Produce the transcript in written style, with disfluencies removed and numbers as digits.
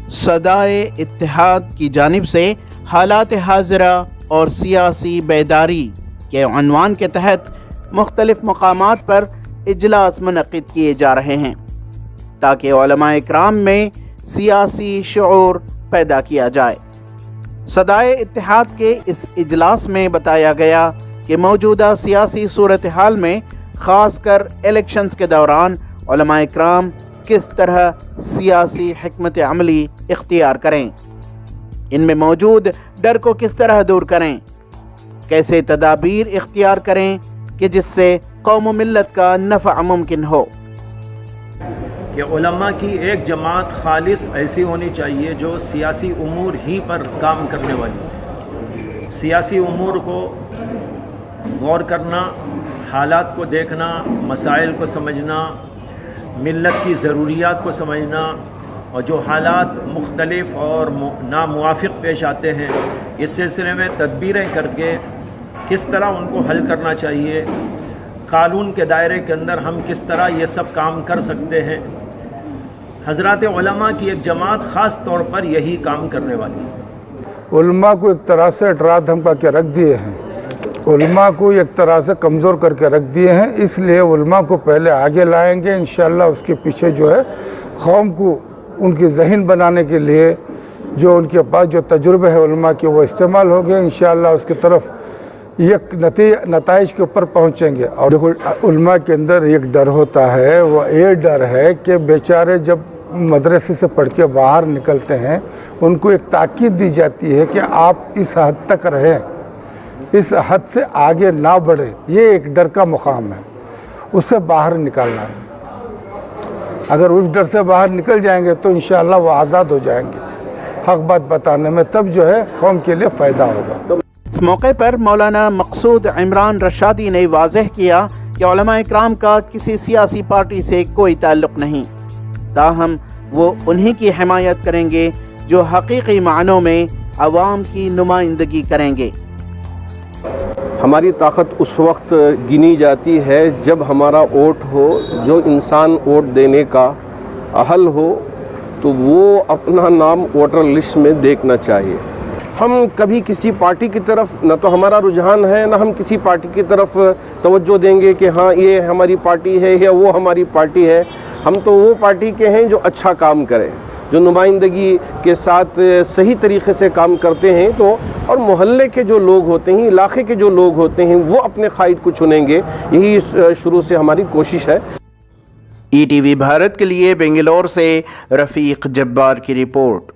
صدائے اتحاد کی جانب سے حالات حاضرہ اور سیاسی بیداری کے عنوان کے تحت مختلف مقامات پر اجلاس منعقد کیے جا رہے ہیں تاکہ علماء اکرام میں سیاسی شعور پیدا کیا جائے۔ صدائے اتحاد کے اس اجلاس میں بتایا گیا کہ موجودہ سیاسی صورتحال میں خاص کر الیکشنز کے دوران علماء اکرام کس طرح سیاسی حکمت عملی اختیار کریں، ان میں موجود ڈر کو کس طرح دور کریں، کیسے تدابیر اختیار کریں کہ جس سے قوم و ملت کا نفع ممکن ہو۔ کہ علماء کی ایک جماعت خالص ایسی ہونی چاہیے جو سیاسی امور ہی پر کام کرنے والی ہے، سیاسی امور کو غور کرنا، حالات کو دیکھنا، مسائل کو سمجھنا، ملت کی ضروریات کو سمجھنا، اور جو حالات مختلف اور ناموافق پیش آتے ہیں اس سلسلے میں تدبیریں کر کے کس طرح ان کو حل کرنا چاہیے، قانون کے دائرے کے اندر ہم کس طرح یہ سب کام کر سکتے ہیں۔ حضرات علماء کی ایک جماعت خاص طور پر یہی کام کرنے والی ہے۔ علماء کو ایک طرح سے ڈرا دھمکا کے رکھ دیے ہیں، علماء کو ایک طرح سے کمزور کر کے رکھ دیے ہیں، اس لیے علماء کو پہلے آگے لائیں گے انشاءاللہ۔ اس کے پیچھے جو ہے قوم کو ان کی ذہن بنانے کے لیے جو ان کے پاس جو تجربے ہے علماء کے وہ استعمال ہو گئے، انشاءاللہ اس کی طرف ایک نتائج کے اوپر پہنچیں گے۔ اور دیکھو علماء کے اندر ایک ڈر ہوتا ہے، وہ یہ ڈر ہے کہ بیچارے جب مدرسے سے پڑھ کے باہر نکلتے ہیں ان کو ایک تاکید دی جاتی ہے کہ آپ اس حد تک رہیں، اس حد سے آگے نہ بڑھیں، یہ ایک ڈر کا مقام ہے، اس سے باہر نکالنا ہے۔ اگر اس ڈر سے باہر نکل جائیں گے تو انشاءاللہ وہ آزاد ہو جائیں گے حق بات بتانے میں، تب جو ہے قوم کے لیے فائدہ ہوگا۔ اس موقع پر مولانا مقصود عمران رشادی نے واضح کیا کہ علماء اکرام کا کسی سیاسی پارٹی سے کوئی تعلق نہیں، تاہم وہ انہی کی حمایت کریں گے جو حقیقی معنوں میں عوام کی نمائندگی کریں گے۔ ہماری طاقت اس وقت گنی جاتی ہے جب ہمارا ووٹ ہو، جو انسان ووٹ دینے کا اہل ہو تو وہ اپنا نام ووٹر لسٹ میں دیکھنا چاہیے۔ ہم کبھی کسی پارٹی کی طرف نہ تو ہمارا رجحان ہے، نہ ہم کسی پارٹی کی طرف توجہ دیں گے کہ ہاں یہ ہماری پارٹی ہے یا وہ ہماری پارٹی ہے۔ ہم تو وہ پارٹی کے ہیں جو اچھا کام کرے، جو نمائندگی کے ساتھ صحیح طریقے سے کام کرتے ہیں، تو اور محلے کے جو لوگ ہوتے ہیں، علاقے کے جو لوگ ہوتے ہیں وہ اپنے قائد کو چنیں گے، یہی شروع سے ہماری کوشش ہے۔ ETV بھارت کے لیے بنگلور سے رفیق جبار کی رپورٹ۔